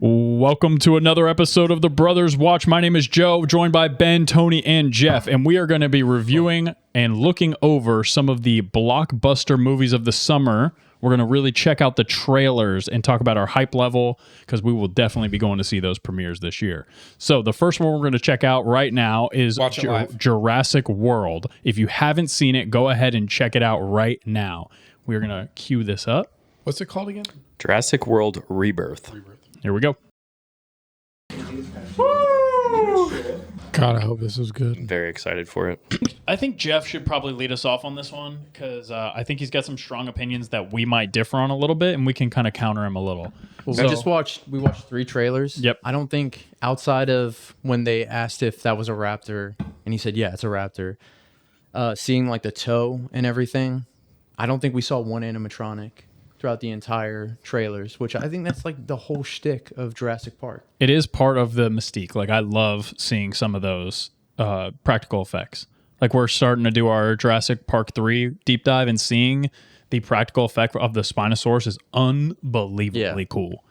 Welcome to another episode of the Brothers Watch. My name is Joe, joined by Ben, Tony, and Jeff, and we are going to be reviewing and looking over some of the blockbuster movies of the summer. We're going to really check out the trailers and talk about our hype level because we will definitely be going to see those premieres this year. So the first one we're going to check out right now is Jurassic World. If you haven't seen it, go ahead and check it out right now. We're going to cue this up. What's it called again? Jurassic World Rebirth. Here we go. God, I hope this is good. Very excited for it. I think Jeff should probably lead us off on this one because I think he's got some strong opinions that we might differ on a little bit, and we can kind of counter him a little. Well, we watched 3 trailers. Yep. I don't think outside of when they asked if that was a raptor, and he said, yeah, it's a raptor, seeing like the toe and everything, I don't think we saw one animatronic throughout the entire trailers, which I think that's like the whole shtick of Jurassic Park. It is part of the mystique. Like, I love seeing some of those practical effects. Like, we're starting to do our Jurassic Park 3 deep dive, and seeing the practical effect of the Spinosaurus is unbelievably cool.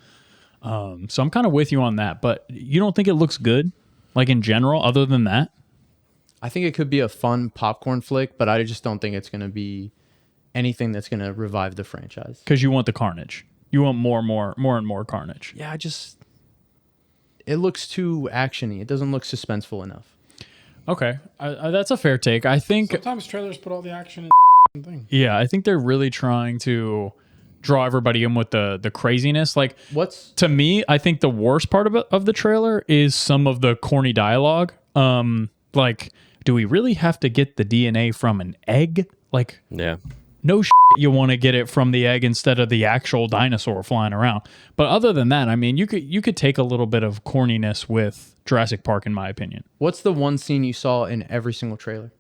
So I'm kind of with you on that, but you don't think it looks good, like in general, other than that? I think it could be a fun popcorn flick, but I just don't think it's going to be anything that's going to revive the franchise. Because you want the carnage. You want more and more carnage. Yeah, it looks too actiony. It doesn't look suspenseful enough. Okay, that's a fair take. I think Sometimes trailers put all the action in thing. Yeah, I think they're really trying to draw everybody in with the craziness. Like, to me, I think the worst part of the trailer is some of the corny dialogue. Like, do we really have to get the DNA from an egg? Like, yeah. No shit, you want to get it from the egg instead of the actual dinosaur flying around. But other than that, I mean, you could take a little bit of corniness with Jurassic Park, in my opinion. What's the one scene you saw in every single trailer?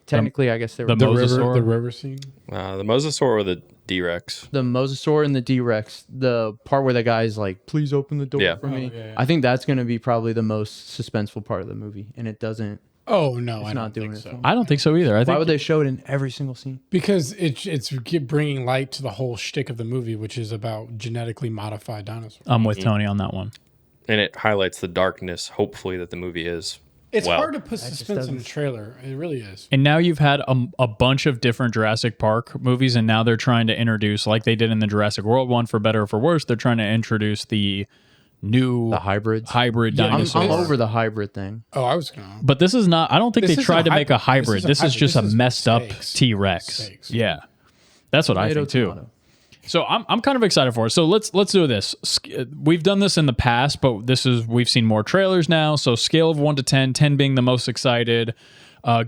Technically, I guess they were the river scene. The Mosasaur or the D-Rex? The Mosasaur and the D-Rex. The part where the guy's like, "Please open the door for me." Yeah. I think that's going to be probably the most suspenseful part of the movie, and it doesn't. Oh no, I not don't doing think it. so. I don't think so either. Why would they show it in every single scene? Because it's bringing light to the whole shtick of the movie, which is about genetically modified dinosaurs. I'm with Tony on that one. And it highlights the darkness, hopefully, that the movie is. It's hard to put suspense in a trailer. It really is. And now you've had a bunch of different Jurassic Park movies, and now they're trying to introduce, like they did in the Jurassic World one, for better or for worse, they're trying to introduce the hybrid dinosaurs. I'm over the hybrid thing. Oh, I was gonna. But this is not. I don't think they tried to make a hybrid. This is just a messed up T-Rex. Mistakes. Yeah, that's what I think too. Tomato. So I'm kind of excited for it. So let's do this. We've done this in the past, but we've seen more trailers now. So scale of 1 to 10, 10 being the most excited.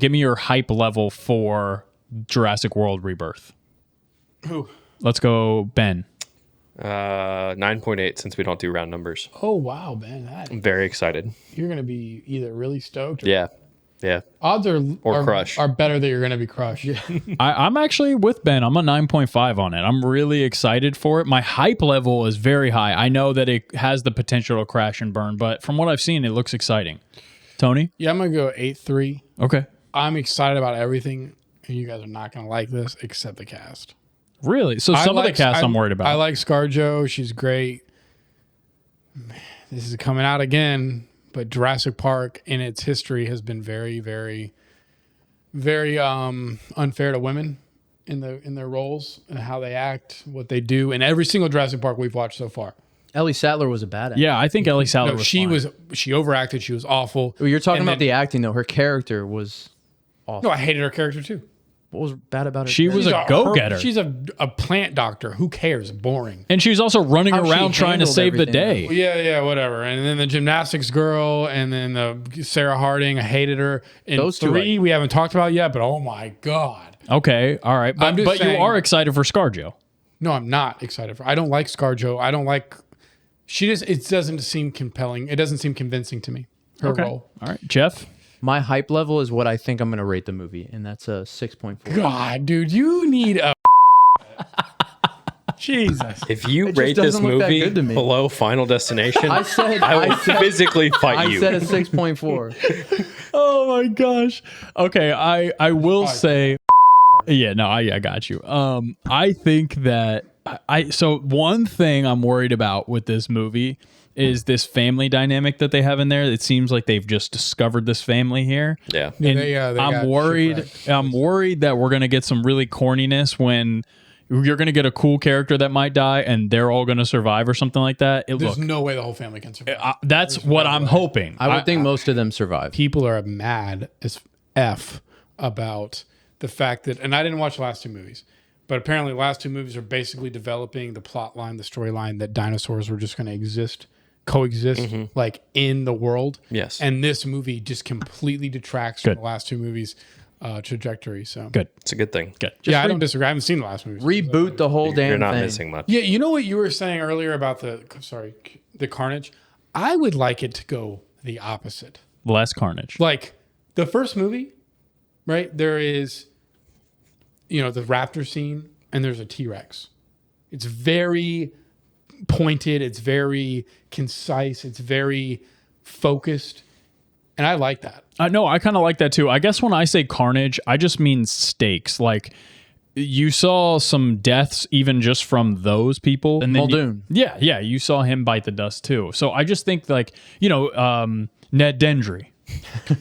Give me your hype level for Jurassic World Rebirth. Who? Let's go, Ben. 9.8 since we don't do round numbers. Oh wow, Ben! I'm very excited. You're gonna be either really stoked. Or Yeah. Odds are crush are better that you're gonna be crushed. Yeah. I'm actually with Ben. I'm a 9.5 on it. I'm really excited for it. My hype level is very high. I know that it has the potential to crash and burn, but from what I've seen, it looks exciting. Tony? Yeah, I'm gonna go 8.3. Okay. I'm excited about everything, and you guys are not gonna like this except the cast. Really? So some of the cast I'm worried about. I like ScarJo. She's great. This is coming out again, but Jurassic Park in its history has been very, very, very unfair to women in their roles and how they act, what they do in every single Jurassic Park we've watched so far. Ellie Sattler was a badass. Yeah, I think Ellie Sattler was fine. She overacted. She was awful. Well, you're talking about the acting though. Her character was awful. No, I hated her character too. What was bad about her? She was a go-getter. She's a plant doctor. Who cares? Boring. And she was also running around trying to save the day. Yeah, whatever. And then the gymnastics girl, and then the Sarah Harding. I hated her. And those 3 we haven't talked about yet, but oh my god. Okay, all right. But you are excited for ScarJo. No, I'm not excited for. I don't like ScarJo. I don't like. It doesn't seem compelling. It doesn't seem convincing to me. Her role. All right, Jeff. My hype level is what I think I'm going to rate the movie, and that's a 6.4. God, dude, you need a. Jesus. If you rate this movie below Final Destination, I will physically fight you. I said a 6.4. Oh my gosh. Okay, I will say. Yeah, no, I got you. I think that So one thing I'm worried about with this movie is this family dynamic that they have in there. It seems like they've just discovered this family here. Yeah. And they I'm worried. shipwrecked. I'm worried that we're gonna get some really corniness when you're gonna get a cool character that might die and they're all gonna survive or something like that. There's no way the whole family can survive. That's what I'm hoping. I would think most of them survive. People are mad as F about the fact that, and I didn't watch the last 2 movies, but apparently the last 2 movies are basically developing the plot line, the storyline that dinosaurs were just going to coexist like in the world. Yes. And this movie just completely detracts from the last 2 movies trajectory. So Good. It's a good thing. Good. I don't disagree. I haven't seen the last movies. Reboot the whole damn You're not thing. missing much. Yeah, you know what you were saying earlier about the carnage? I would like it to go the opposite. Less carnage. Like the first movie, right? There is, the raptor scene and there's a T-Rex. It's very pointed. It's very concise. It's very focused. And I like that. No, I kind of like that too. I guess when I say carnage, I just mean stakes. Like you saw some deaths even just from those people. And then Muldoon. You saw him bite the dust too. So I just think like, Ned Dendry.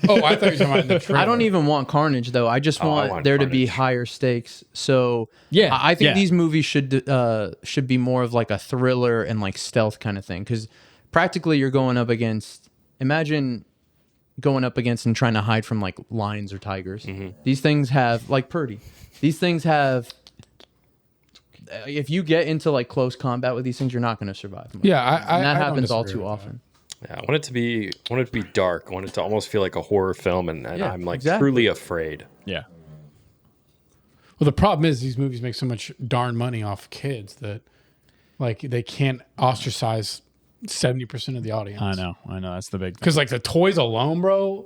Oh, I thought you were talking about in the trailer. I don't even want carnage though. I just want there to be carnage. higher stakes. So Yeah, I think yeah. these movies should be more of like a thriller and like stealth kind of thing. Because practically you're going up against. Imagine going up against and trying to hide from like lions or tigers. These things have like Purdy. These things have. If you get into like close combat with these things, you're not going to survive. Yeah, And that I don't happens all disagree too with that. often. Yeah, I want it to be dark. I want it to almost feel like a horror film, and Yeah, I'm like exactly. truly afraid. Yeah. Well, the problem is these movies make so much darn money off kids that like they can't ostracize 70% of the audience. I know. That's the big thing. Because like the toys alone, bro.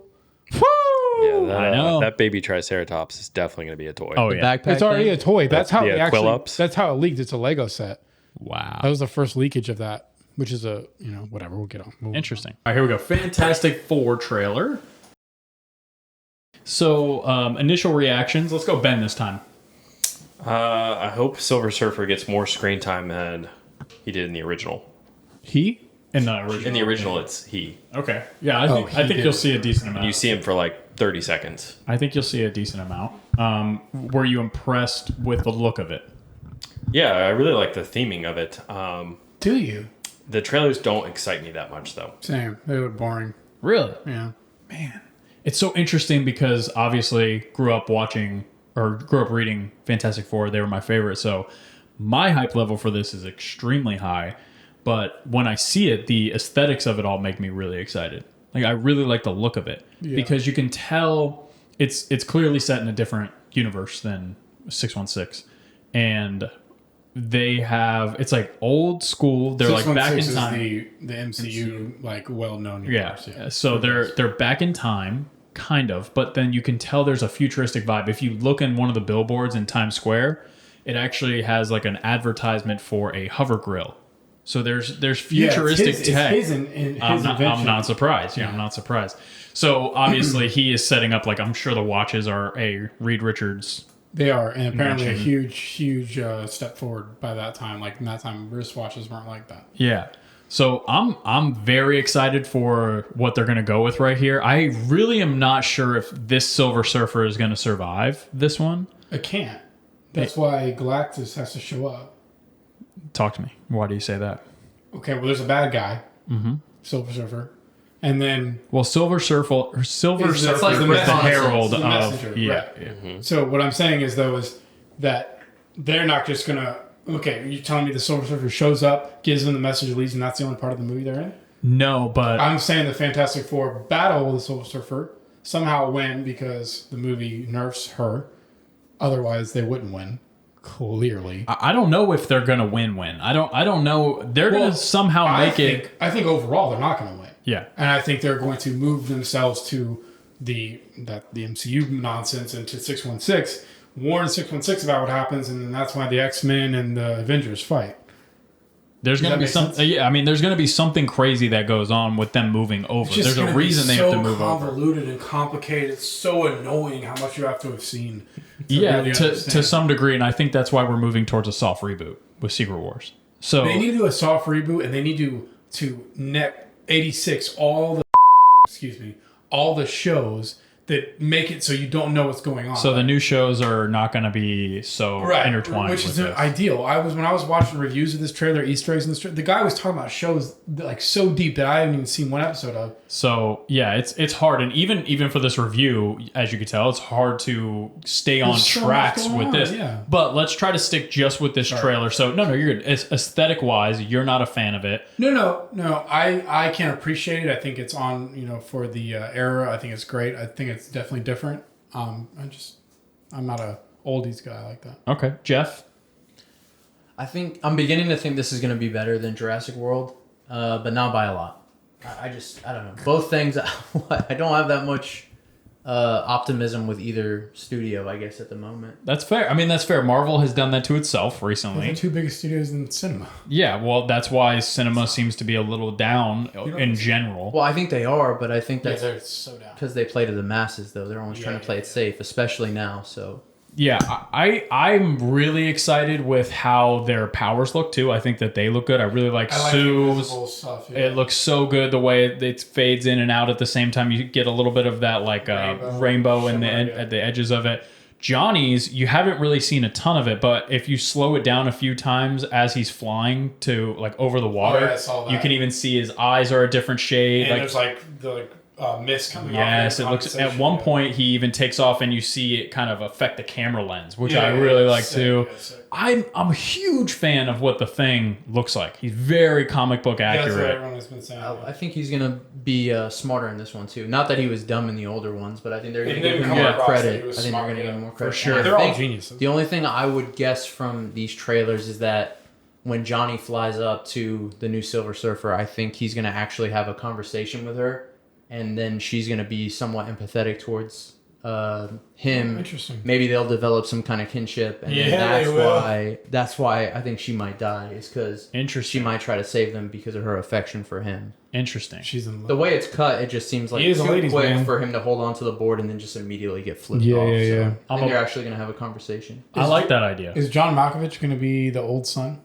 Yeah, I know. that baby Triceratops is definitely going to be a toy. Oh, The yeah. backpack. It's already thing? a toy. That's how the it actually. Quill-Ups? That's how it leaked. It's a Lego set. Wow. That was the first leakage of that, which is whatever. We'll get on. Interesting. All right, here we go. Fantastic Four trailer. So, initial reactions. Let's go Ben this time. I hope Silver Surfer gets more screen time than he did in the original. He? In the original. In the original, it's he. Okay. Yeah, I think he did. you'll see a decent amount. You see him for like 30 seconds. I think you'll see a decent amount. Were you impressed with the look of it? Yeah, I really like the theming of it. Do you? The trailers don't excite me that much, though. Same. They look boring. Really? Yeah. Man. It's so interesting because obviously grew up reading Fantastic Four. They were my favorite. So my hype level for this is extremely high. But when I see it, the aesthetics of it all make me really excited. Like I really like the look of it because you can tell it's clearly set in a different universe than 616. And they have, it's like old school. They're like back in time. The MCU like well-known Yeah. universe. So they're back in time, kind of, but then you can tell there's a futuristic vibe. If you look in one of the billboards in Times Square, it actually has like an advertisement for a hover grill. So there's futuristic tech. It's his I'm invention. not surprised. Yeah, I'm not surprised. So obviously he is setting up like I'm sure the watches are a Reed Richards. They are, and apparently a Invention. huge step forward by that time. Like in that time, wristwatches weren't like that. Yeah. So I'm very excited for what they're going to go with right here. I really am not sure if this Silver Surfer is going to survive this one. It can't. That's why Galactus has to show up. Talk to me. Why do you say that? Okay, well, there's a bad guy, Silver Surfer, and then Well, Silver Surfer is like the the messenger, herald the of messenger, yeah. right. Yeah. So what I'm saying is though is that they're not just gonna. Okay, you're telling me the Silver Surfer shows up, gives them the message, leaves, and that's the only part of the movie they're in. No, but I'm saying the Fantastic Four battle with the Silver Surfer somehow win because the movie nerfs her. Otherwise, they wouldn't win. Clearly, I don't know if they're gonna win. I don't know. They're gonna somehow make it. I think overall they're not going to win. Yeah. And I think they're going to move themselves to the MCU nonsense into 616, warn 616 about what happens, and then that's why the X-Men and the Avengers fight. There's gonna be some. Yeah, I mean, there's gonna be something crazy that goes on with them moving over. There's a reason they have to move over. It's so convoluted and complicated. It's so annoying how much you have to have seen. Yeah, really to understand. some degree, and I think that's why we're moving towards a soft reboot with Secret Wars. So they need to do a soft reboot, and they need to net 86 all the shows that make it so you don't know what's going on. So the new shows are not going to be so intertwined, which is this. Ideal. When I was watching reviews of this trailer, Easter eggs in this trailer, the guy was talking about shows like so deep that I haven't even seen one episode of. So yeah, it's hard, and even for this review, as you can tell, it's hard to stay on tracks with this. Yeah. But let's try to stick just with this trailer. So no, you're good. Aesthetic wise, you're not a fan of it. No. I can appreciate it. I think it's on for the era. I think it's great. I think it's definitely different. I'm not a oldies guy like that. Okay, Jeff. I'm beginning to think this is going to be better than Jurassic World, but not by a lot. I don't know. Both things, I don't have that much optimism with either studio, I guess, at the moment. That's fair. I mean, that's fair. Marvel has done that to itself recently. They're the two biggest studios in cinema. Yeah, well, that's why cinema seems to be a little down in general. Well, I think they are, but I think that's they're so down. Because they play to the masses, though. They're always trying to play it safe, especially now, so... Yeah, I'm really excited with how their powers look too. I think that they look good. I really like Sue's stuff. Yeah. It looks so good the way it fades in and out at the same time. You get a little bit of that like rainbow in at the edges of it. Johnny's, you haven't really seen a ton of it, but if you slow it down a few times as he's flying to like over the water, you can even see his eyes are a different shade. And there's like the mist coming off. Yes, it looks. At one point, he even takes off, and you see it kind of affect the camera lens, which I really like too. I'm a huge fan of what the Thing looks like. He's very comic book accurate. That's what everyone has been saying. I think he's gonna be smarter in this one too. Not that he was dumb in the older ones, but I think they're gonna give him more credit. I think they're gonna give him more credit. For sure, they're all geniuses. The only thing I would guess from these trailers is that when Johnny flies up to the new Silver Surfer, I think he's gonna actually have a conversation with her. And then she's going to be somewhat empathetic towards him. Interesting. Maybe they'll develop some kind of kinship. And that's why I think she might die, is because she might try to save them because of her affection for him. Interesting. She's in love. The way it's cut, it just seems like too quick for him to hold on to the board and then just immediately get flipped off. So I think they're actually going to have a conversation. I like that idea. Is John Malkovich going to be the old son?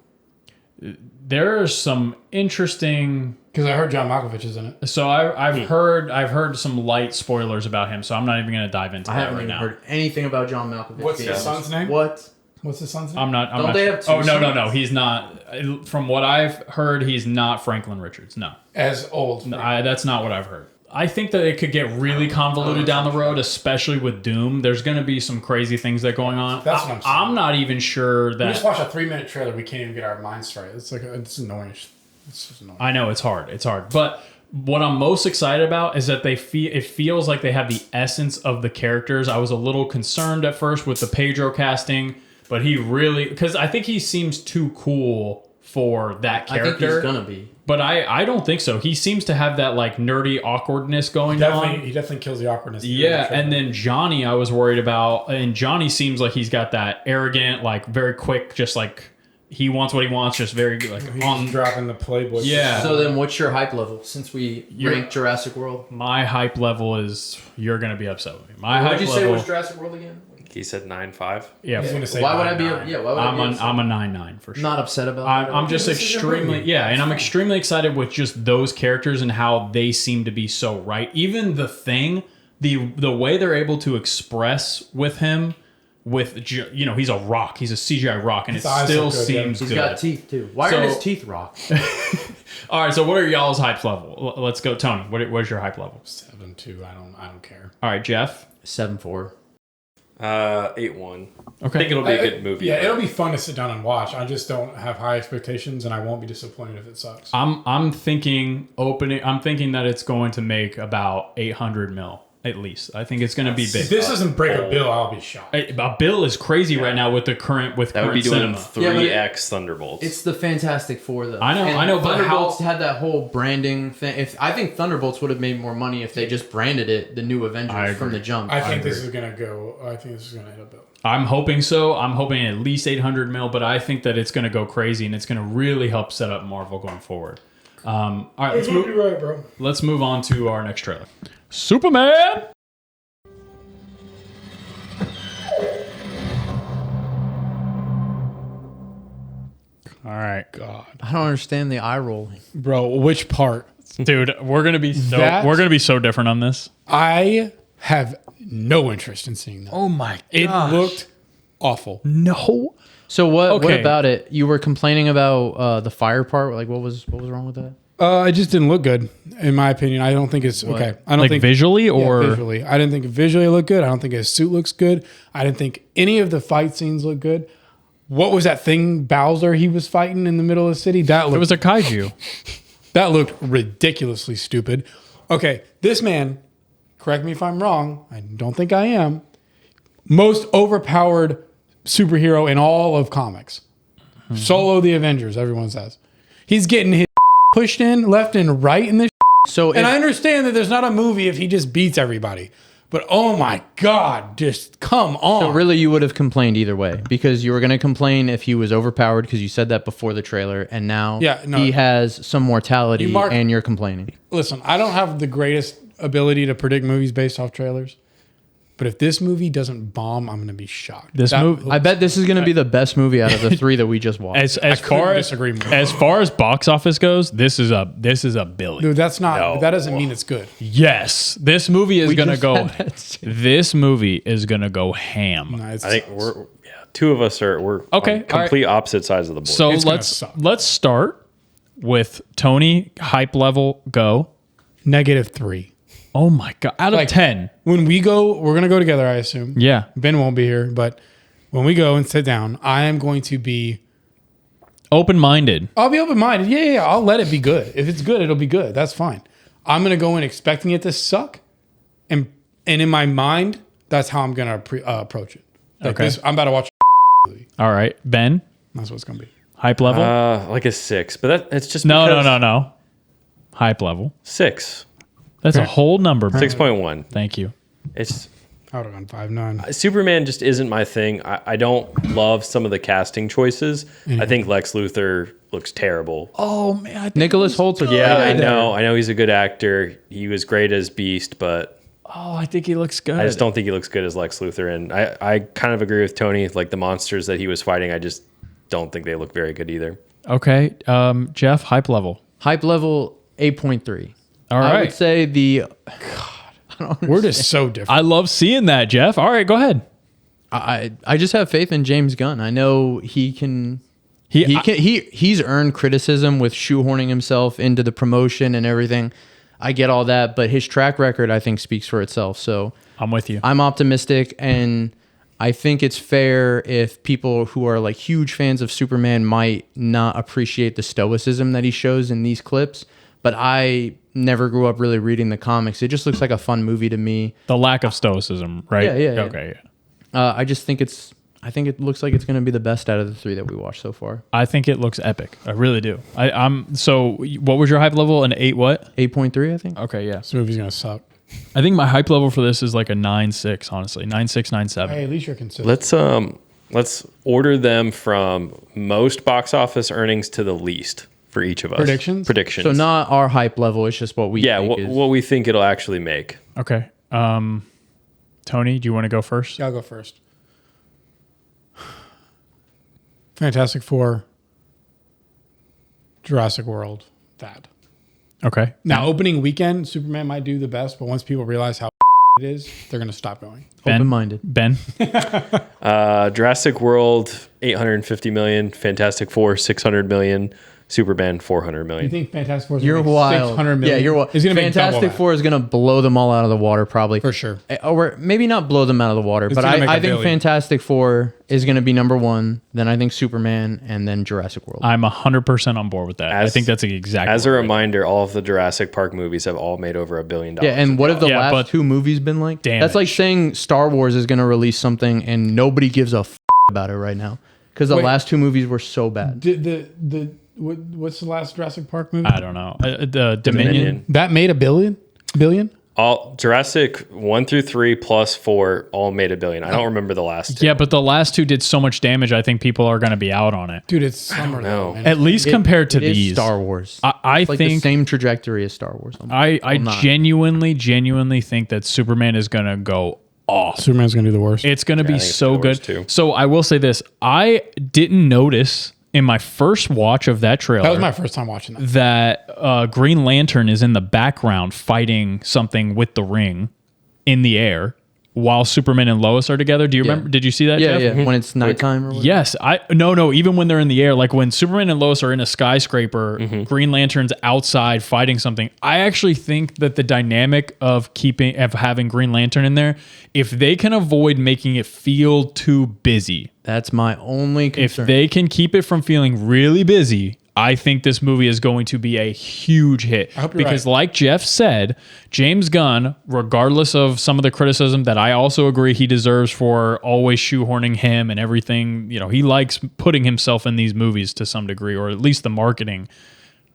There's some interesting... Because I heard John Malkovich is in it. So I've heard some light spoilers about him, so I'm not even going to dive into that right now. I haven't even heard anything about John Malkovich. What's his son's name? What's his son's name? I'm not. Don't they have two sons? No. He's not. From what I've heard, he's not Franklin Richards. No. As old. No, that's not what I've heard. I think that it could get really convoluted down the road, especially with Doom. There's going to be some crazy things that are going on. That's what I'm saying. I'm not even sure that... We just watched a 3-minute trailer. We can't even get our minds straight. It's like it's annoying. It's just annoying. I know it's hard. But what I'm most excited about is that it feels like they have the essence of the characters. I was a little concerned at first with the Pedro casting, but he really... Because I think he seems too cool for that character. I think he's going to be. But I don't think so. He seems to have that like nerdy awkwardness going on. He definitely kills the awkwardness. Yeah, and then Johnny I was worried about. And Johnny seems like he's got that arrogant, like very quick, just like he wants what he wants, just very like he's dropping the Playboy. Yeah. So then what's your hype level since we ranked Jurassic World? My hype level is, you're going to be upset with me. My what hype did you level, say was Jurassic World again? He said 9.5. Yeah. He's going to say why would 9, I be? 9. Yeah. Why would I be? I'm a 9.9 for sure. Not upset about. I'm just extremely and I'm extremely excited with just those characters and how they seem to be so right. Even the Thing, the way they're able to express with him, with he's a rock, he's a CGI rock, and it still seems good. He's got teeth too. Why are his teeth rock? All right, so what are y'all's hype level? Let's go, Tony. What's your hype level? 7.2. I don't care. All right, Jeff. 7.4. 8.1. Okay. I think it'll be a good movie. Yeah, it'll be fun to sit down and watch. I just don't have high expectations, and I won't be disappointed if it sucks. I'm thinking that it's going to make about 800 mil at least. I think it's going to be big. If this doesn't break a bill, I'll be shocked. A bill is crazy right now with current that would be doing cinema. 3x Thunderbolts. It's the Fantastic Four though. I know, but Thunderbolts had that whole branding thing. I think Thunderbolts would have made more money if they just branded it the New Avengers from the jump. I think this is gonna hit a bill. I'm hoping so. I'm hoping at least 800 mil, but I think that it's going to go crazy and it's going to really help set up Marvel going forward. All right, let's move on to our next trailer. Superman. All right. God. I don't understand the eye rolling. Bro, which part? Dude, we're gonna be so different on this. I have no interest in seeing that. Oh my It looked awful. No. So what Okay. about it? You were complaining about the fire part. Like what was wrong with that? It just didn't look good, in my opinion. I don't think it's okay. I don't Like think visually Yeah, or visually. I didn't think it visually looked good. I don't think his suit looks good. I didn't think any of the fight scenes looked good. What was that thing, Bowser, he was fighting in the middle of the city? it was a kaiju. That looked ridiculously stupid. Okay, this man, correct me if I'm wrong, I don't think I am, most overpowered superhero in all of comics. Solo the Avengers, everyone says. He's getting his pushed in left and right in this. So And I understand that there's not a movie if he just beats everybody. But oh my God, just come on. So really, you would have complained either way because you were going to complain if he was overpowered because you said that before the trailer, and now he has some mortality, and you're complaining. Listen, I don't have the greatest ability to predict movies based off trailers, but if this movie doesn't bomb, I'm going to be shocked. I bet this is going to be the best movie out of the three that we just watched. As far as box office goes, this is a billion. Dude, that's not. No. That doesn't mean it's good. Yes, this movie is gonna just go. had that This movie is gonna go ham. No, I think two of us we're Okay, on complete opposite sides of the board. So It's gonna let's suck. start with Tony. Hype level go. -3. Oh my god! Out of 10. When we go, we're gonna go together. I assume. Yeah. Ben won't be here, but when we go and sit down, I am going to be. Open-minded. I'll be open-minded. Yeah. I'll let it be good. If it's good, it'll be good. That's fine. I'm gonna go in expecting it to suck, and in my mind, that's how I'm gonna approach it. Like Okay. I'm about to watch. All right, Ben. That's what it's gonna be. Hype level. like a 6, but it's just No. Hype level. 6, That's a whole number. 6.1. Thank you. It's I would have gone 5.9. Superman just isn't my thing. I don't love some of the casting choices. I think Lex Luthor looks terrible. Oh man, Nicholas Holt's a great Yeah, I actor. know he's a good actor. He was great as Beast, but I think he looks good. I just don't think he looks good as Lex Luthor. And I kind of agree with Tony. Like the monsters that he was fighting, I just don't think they look very good either. Okay, Jeff. Hype level. Hype level 8.3. All right. I would say We're just so different. I love seeing that, Jeff. All right, go ahead. I just have faith in James Gunn. I know he can. He's earned criticism with shoehorning himself into the promotion and everything. I get all that, but his track record, I think, speaks for itself. So I'm with you. I'm optimistic, and I think it's fair if people who are like huge fans of Superman might not appreciate the stoicism that he shows in these clips. But I never grew up really reading the comics. It just looks like a fun movie to me. The lack of stoicism, right? Yeah. Okay. I just think I think it looks like it's going to be the best out of the three that we watched so far. I think it looks epic. I really do. So what was your hype level? An 8 what? 8.3, I think. Okay, yeah. This movie's gonna suck. I think my hype level for this is like a 9.6, honestly. 9.6, 9.7. Hey, at least you're consistent. Let's order them from most box office earnings to the least for each of us. Predictions? So not our hype level. It's just what we think is. what we think it'll actually make. Okay. Tony, do you want to go first? Yeah, I'll go first. Fantastic Four, Jurassic World, that. Okay. Now, opening weekend, Superman might do the best, but once people realize how it is, they're going to stop going. Open-minded. Ben? Jurassic World, 850 million. Fantastic Four, 600 million. Superman, 400 million. You think Fantastic Four is You're going to wild. 600 million? Yeah, you're wild. It's going to be Fantastic Four is going to blow them all out of the water, probably. For sure. Or maybe not blow them out of the water, but gonna make I a think billion. Fantastic Four is going to be number one. Then I think Superman, and then Jurassic World. I'm 100% on board with that. I think that's exactly As a reminder, all of the Jurassic Park movies have all made over $1 billion. Yeah, and what have the Yeah, but last two movies been like? damage. That's like saying Star Wars is going to release something and nobody gives a about it right now because the Wait. last two movies were so bad. What's the last Jurassic Park movie? I don't know. The Dominion. That made $1 billion? All Jurassic 1 through 3 plus 4 all made $1 billion. I don't remember the last two. Yeah, but the last two did so much damage, I think people are going to be out on it. Dude, it's summer know. though, man. At least compared to It is these. Star Wars. I It's like the think same trajectory as Star Wars. I not. genuinely think that Superman is going to go off. Superman's going to do the worst. It's going to be I think it's so gonna be good. worse, too. So I will say this. I didn't notice in my first watch of that trailer That was my first time watching that. that Green Lantern is in the background fighting something with the ring in the air while Superman and Lois are together. Do you remember? Did you see that, Yeah, Jeff? yeah. When it's nighttime or whatever. Yes, no. Even when they're in the air, like when Superman and Lois are in a skyscraper, Green Lantern's outside fighting something. I actually think that the dynamic of having Green Lantern in there, if they can avoid making it feel too busy, That's my only concern. if they can keep it from feeling really busy, I think this movie is going to be a huge hit. I hope you're Because right. like Jeff said, James Gunn, regardless of some of the criticism that I also agree he deserves for always shoehorning him and everything, he likes putting himself in these movies to some degree, or at least the marketing.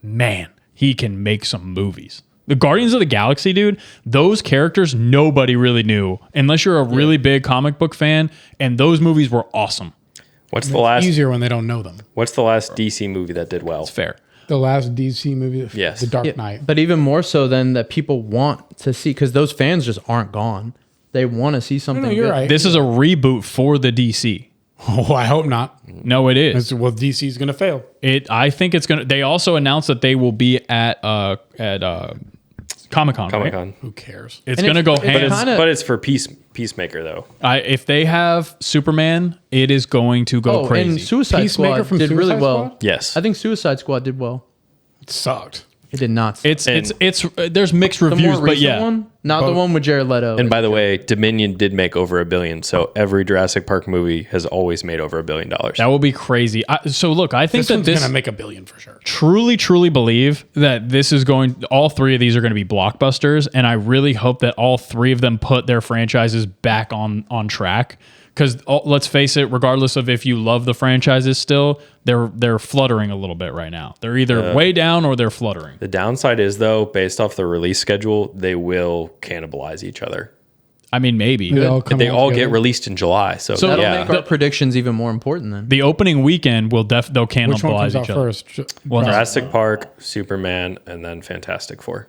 Man, he can make some movies. The Guardians of the Galaxy, dude, those characters nobody really knew unless you're a really big comic book fan, and those movies were awesome. What's the last? Easier when they don't know them. What's the last DC movie that did well? It's fair. The last DC movie, Yes. The Dark Yeah, Knight. but even more so than that people want to see, because those fans just aren't gone. They want to see something. No, you're good. right. This is a reboot for the DC. Oh, I hope not. No, it is. Well, DC's going to fail. I think it's gonna. They also announced that they will be at Comic-Con. Comic Right? Con. Who cares? It's And gonna it's- go it's ham. kinda- But it's for Peacemaker though. If they have Superman, it is going to go and crazy. Suicide Peacemaker Squad from did really Suicide well. Squad? Yes. I think Suicide Squad did well. It sucked. It did not. It's And- there's mixed the reviews, more but recent yeah, one, not the Both. one with Jared Leto. And by the way, Dominion did make over $1 billion. So every Jurassic Park movie has always made over $1 billion. that will be crazy. So look, I think This that one's this going to make $1 billion for sure. truly believe that this is all three of these are going to be blockbusters, and I really hope that all three of them put their franchises back on track. Because let's face it, regardless of if you love the franchises still, they're fluttering a little bit right now. They're either way down or they're fluttering. The downside is though, based off the release schedule, they will cannibalize each other. I mean, maybe. They all come They out all get together. released in July. So, That'll yeah. make our predictions even more important then. The opening weekend they'll Which one cannibalize comes out each other. first? Well, Jurassic Park, Superman, and then Fantastic Four.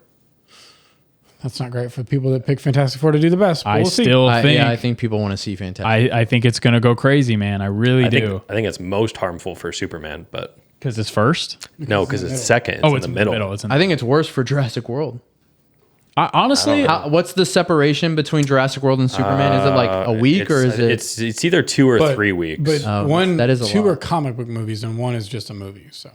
That's not great for the people that pick Fantastic Four to do the best. But I we'll see. still think I think people want to see Fantastic. I think it's gonna go crazy, man. I really do. I think it's most harmful for Superman, but Because it's first. no, because it's second. It's Oh, in it's the middle. I think it's worse for Jurassic World. Honestly, What's the separation between Jurassic World and Superman? Is it like a week or is it? It's either 2 or But- 3 weeks. But one, that is a two lot. are comic book movies and one is just a movie. So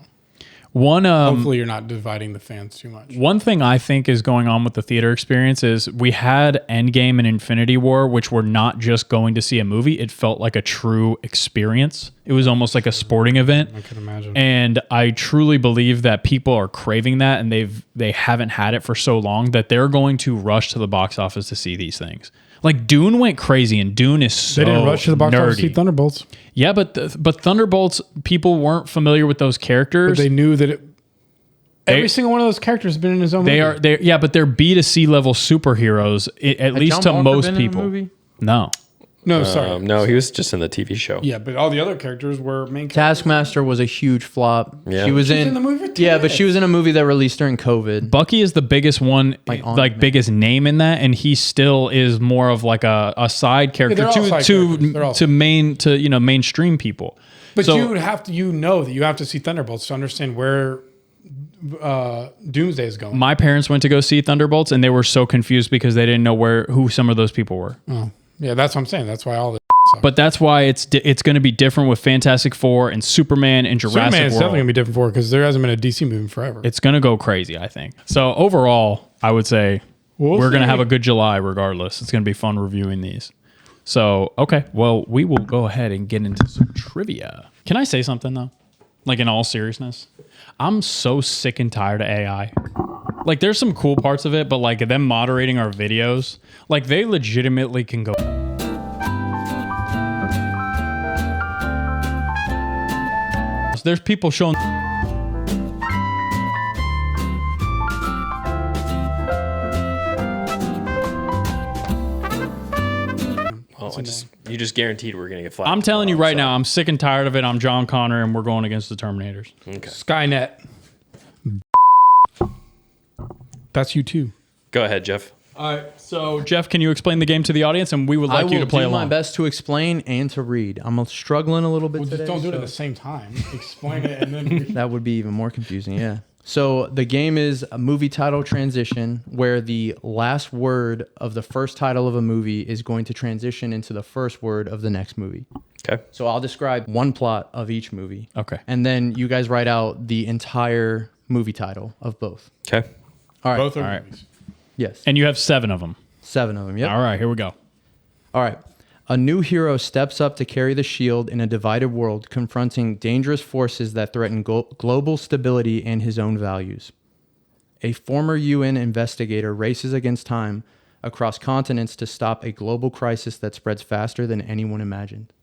one hopefully you're not dividing the fans too much. one thing I think is going on with the theater experience is we had Endgame and Infinity War, which were not just going to see a movie. It felt like a true experience. It was almost like a sporting event. I could imagine. And I truly believe that people are craving that, and they haven't had it for so long that they're going to rush to the box office to see these things. Like Dune went crazy, and Dune is so They didn't rush to the box office to see nerdy. Thunderbolts. Yeah, but Thunderbolts, people weren't familiar with those characters. But they knew that every They- single one of those characters has been in his own They movie. are but they're B2C level superheroes, at least John to Walker most been in a people. movie? No. No, sorry. no, he was just in the TV show. Yeah, but all the other characters were main characters. Taskmaster was a huge flop. Yeah. She was She was in, in the movie for 10 yeah, but she was in a movie that released during COVID. Bucky is the biggest one, Like, on like it, man. biggest name in that, and he still is more of like a side character they're all side characters. They're all to mainstream people. But So- you would have to, that you have to see Thunderbolts to understand where Doomsday is going. My parents went to go see Thunderbolts, and they were so confused because they didn't know who some of those people were. Oh, yeah, that's what I'm saying. That's why all the But that's why it's going to be different with Fantastic Four and Superman and Jurassic Superman is World. definitely gonna be different for it because there hasn't been a DC movie in forever. It's going to go crazy, I think. So overall, I would say We'll we're going to see. have a good July regardless. It's going to be fun reviewing these. So, okay. Well, we will go ahead and get into some trivia. Can I say something, though? Like, in all seriousness? I'm so sick and tired of AI. Like, there's some cool parts of it, but, like, them moderating our videos, like, they legitimately can go... There's people showing... Oh, you just guaranteed we're gonna get flat. I'm telling you tomorrow, right now, I'm sick and tired of it. I'm John Connor, and we're going against the Terminators. Okay. Skynet. That's you too. Go ahead, Jeff. All right. So, Jeff, can you explain the game to the audience? And we would like I you will to play do along. my best to explain and to read. I'm struggling a little bit Well, today. just don't do it so at the same time. Explain it and then. that would be even more confusing. Yeah. So the game is a movie title transition where the last word of the first title of a movie is going to transition into the first word of the next movie. Okay. So I'll describe one plot of each movie. Okay. And then you guys write out the entire movie title of both. Okay. All right. Both are All right. movies. Yes. And you have 7 of them. 7 of them. Yep. All right. Here we go. All right. A new hero steps up to carry the shield in a divided world, confronting dangerous forces that threaten global stability and his own values. A former UN investigator races against time across continents to stop a global crisis that spreads faster than anyone imagined.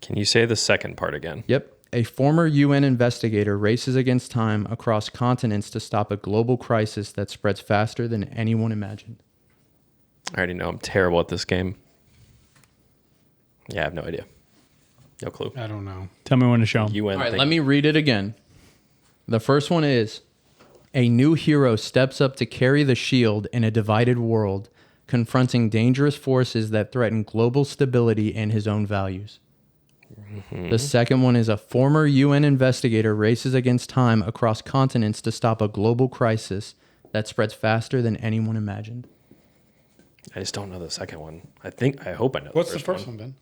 Can you say the second part again? Yep. A former UN investigator races against time across continents to stop a global crisis that spreads faster than anyone imagined. I already know I'm terrible at this game. Yeah, I have no idea. No clue. I don't know. Tell me when to show 'em. UN All right, thing. let me read it again. The first one is: a new hero steps up to carry the shield in a divided world, confronting dangerous forces that threaten global stability and his own values. The second one is: a former UN investigator races against time across continents to stop a global crisis that spreads faster than anyone imagined. I just don't know the second one. I hope I know. What's the first one, Ben?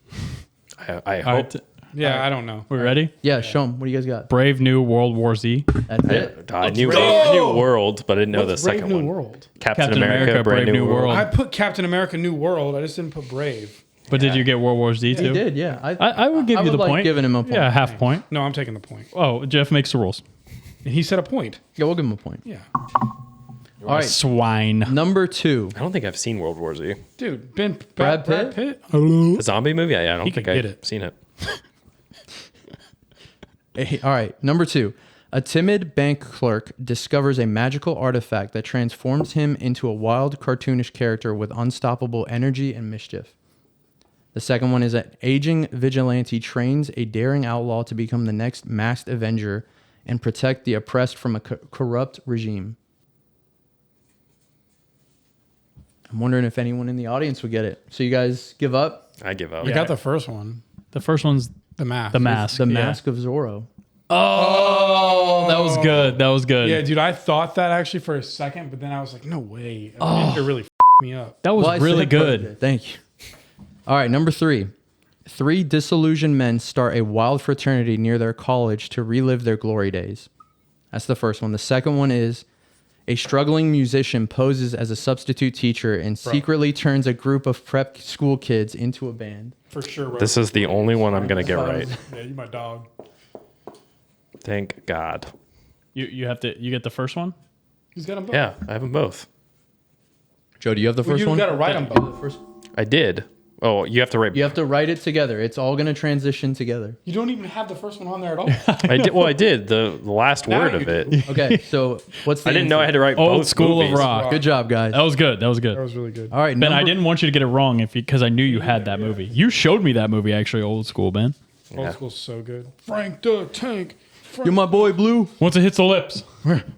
I All hope. right. Yeah, I don't know. We ready? Yeah, show them. What do you guys got? Brave New World War Z. That's it. I knew World, but I didn't know What's the Brave second New one. World? Captain America, Brave New World. I put Captain America New World. I just didn't put Brave. But did you get World War Z too? He did, yeah. I would give you the like point. giving him a point. Yeah, half point. No, I'm taking the point. Oh, Jeff makes the rules. And he said a point. Yeah, we'll give him a point. Yeah. All right, Swine. number 2. I don't think I've seen World War Z. Dude, Brad Brad Pitt? Pitt? The zombie movie? I don't He think could get I've it. seen it. All right, number 2. A timid bank clerk discovers a magical artifact that transforms him into a wild, cartoonish character with unstoppable energy and mischief. The second one is: an aging vigilante trains a daring outlaw to become the next masked avenger and protect the oppressed from a corrupt regime. I'm wondering if anyone in the audience would get it. So you guys give up? I give up. I got the first one. The first one's The Mask. The Mask. The yeah. Mask of Zorro. Oh, that was good. That was good. Yeah, dude, I thought that actually for a second, but then I was like, no way. It really me up. That was Well, I really said good. Thank you. All right, number 3. 3 disillusioned men start a wild fraternity near their college to relive their glory days. That's the first one. The second one is: a struggling musician poses as a substitute teacher and secretly turns a group of prep school kids into a band. For sure. Bro. This is the only one I'm going to get right. Yeah, you my dog. Thank God. You have to. You get the first one. He's got them both. Yeah, I have them both. Joe, do you have the first You one? got to write them both. First, I did. Oh, you have to write. you have to write it together. It's all going to transition together. You don't even have the first one on there at all. I did. Well, I did. The last Now word you of do. it. Okay, so what's the I didn't know I had to write Old both School movies. of Rock. Good job, guys. That was good. That was That good. was really good. All right, Ben, I number- didn't want you to get it wrong because I knew you had that movie. You showed me that movie actually, Old School, Ben. Old School's so good. Frank the Tank. You're my boy, Blue. Once it hits the lips.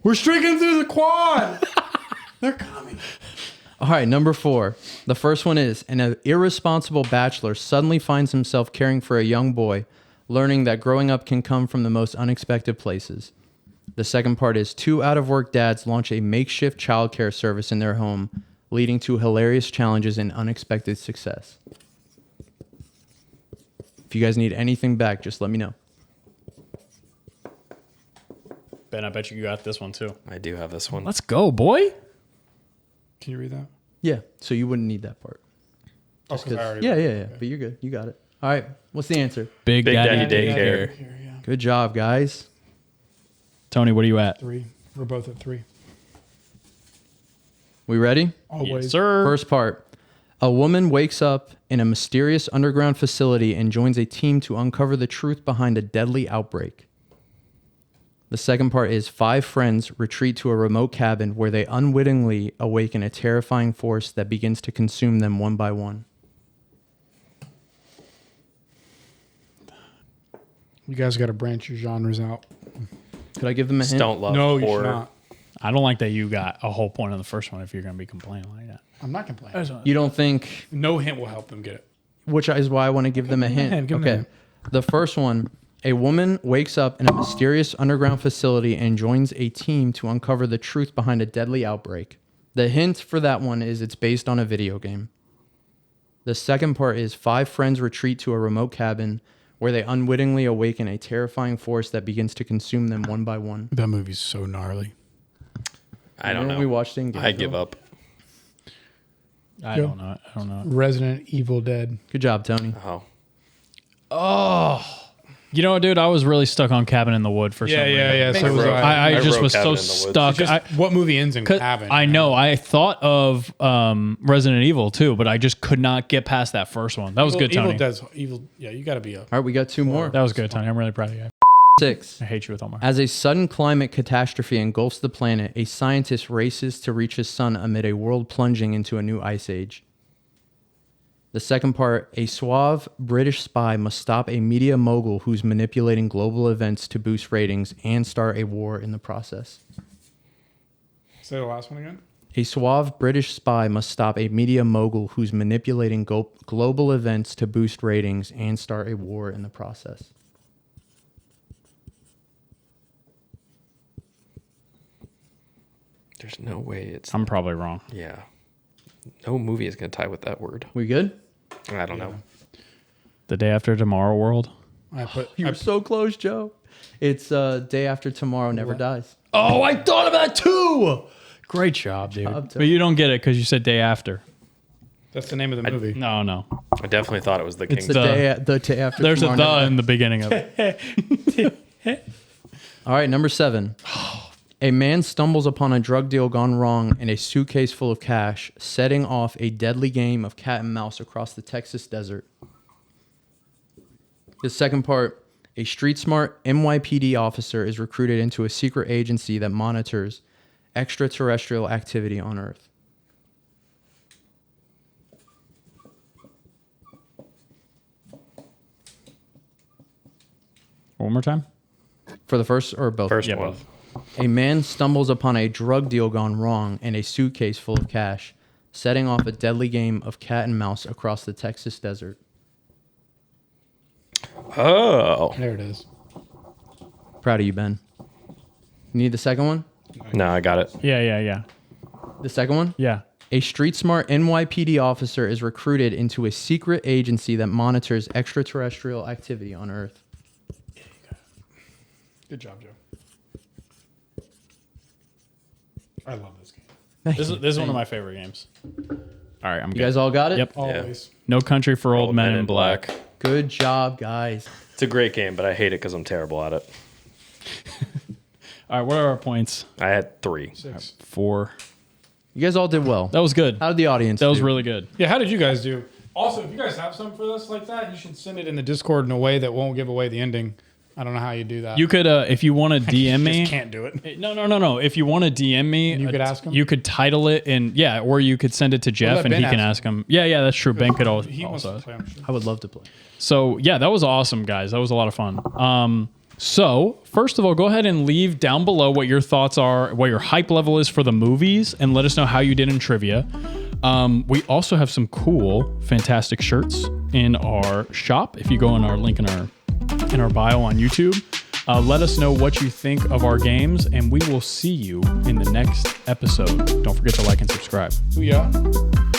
We're streaking through the quad. They're coming. All right, number 4. The first one is: an irresponsible bachelor suddenly finds himself caring for a young boy, learning that growing up can come from the most unexpected places. The second part is: 2 out-of-work dads launch a makeshift childcare service in their home, leading to hilarious challenges and unexpected success. If you guys need anything back, just let me know. Ben, I bet you got this one too. I do have this one. Let's go, boy. Can you read that? Yeah, so you wouldn't need that part. Oh, 'cause I already Yeah. But you're good. You got it. All right, what's the answer? Big Daddy Daddy Daycare. Here, yeah. Good job, guys. Tony, what are you at? 3. We're both at 3. We ready? Always. Yes, sir. First part. A woman wakes up in a mysterious underground facility and joins a team to uncover the truth behind a deadly outbreak. The second part is: 5 friends retreat to a remote cabin where they unwittingly awaken a terrifying force that begins to consume them one by one. You guys got to branch your genres out. Could I give them a Just hint? don't love No, you should horror. not. I don't like that you got a whole point on the first one if you're going to be complaining like that. I'm not complaining. You don't think, No hint will help them get it. which is why I want to give them a hint. Give them a Okay. hint. The first one, a woman wakes up in a mysterious underground facility and joins a team to uncover the truth behind a deadly outbreak. The hint for that one is it's based on a video game. The second part is 5 friends retreat to a remote cabin where they unwittingly awaken a terrifying force that begins to consume them one by one. That movie's so gnarly. I don't Remember know. when we watched it in I Gainesville? give up. I don't know. I don't know. Resident Evil Dead. Good job, Tony. Oh, You know, dude, I was really stuck on Cabin in the Wood for some reason. Yeah. So was I. I I just wrote was so Cabin in the Woods. stuck. Just, what movie ends in 'Cause cabin? I know. I thought of Resident Evil too, but I just could not get past that first one. That was good, Tony. Evil. Yeah, you got to be up. All right, we got 2 more. That was good, Tony. I'm really proud of you. 6. I hate you with all my heart. As a sudden climate catastrophe engulfs the planet, a scientist races to reach his sun amid a world plunging into a new ice age. The second part, a suave British spy must stop a media mogul who's manipulating global events to boost ratings and start a war in the process. Say the last one again. A suave British spy must stop a media mogul who's manipulating global events to boost ratings and start a war in the process. there's no way it's. I'm probably wrong. Yeah. No movie is going to tie with that word. We good? I don't know. The Day After Tomorrow world. You were so close, Joe. It's Day After Tomorrow Never Dies. Oh, I thought of that too. Great job, dude. Tony. But you don't get it because you said Day After. That's the name of the movie. No. I definitely thought it was the It's King's. the day after There's a tomorrow. the in the beginning of it. All right, number 7. A man stumbles upon a drug deal gone wrong in a suitcase full of cash, setting off a deadly game of cat and mouse across the Texas desert. The second part, a street-smart NYPD officer is recruited into a secret agency that monitors extraterrestrial activity on Earth. One more time. For the first or both? First Yeah, one. both. A man stumbles upon a drug deal gone wrong in a suitcase full of cash, setting off a deadly game of cat and mouse across the Texas desert. Oh. There it is. Proud of you, Ben. You need the second one? No, I got it. Yeah. The second one? Yeah. A street-smart NYPD officer is recruited into a secret agency that monitors extraterrestrial activity on Earth. Good job, Joe. I love this game. This is one of my favorite games. All right, I'm You good. guys all got it? Yep. Always. No Country for Old Men in Black. Good job, guys. It's a great game, but I hate it because I'm terrible at it. All right, what are our points? I had 3. 6. 4. You guys all did well. That was good. How did the audience That was do? really good. Yeah, how did you guys do? Also, if you guys have something for us like that, you should send it in the Discord in a way that won't give away the ending. I don't know how you do that. You could, if you want to DM me. just can't do it. No. If you want to DM me, You could ask him? You could title it and or you could send it to Jeff let and Ben he can ask ask him. Yeah, that's true. Ben could He wants also. to play, I'm sure. I would love to play. So yeah, that was awesome, guys. That was a lot of fun. So first of all, go ahead and leave down below what your thoughts are, what your hype level is for the movies, and let us know how you did in trivia. We also have some cool, fantastic shirts in our shop. If you go in our link in our bio on YouTube, let us know what you think of our games, and we will see you in the next episode. Don't forget to like and subscribe. Booyah.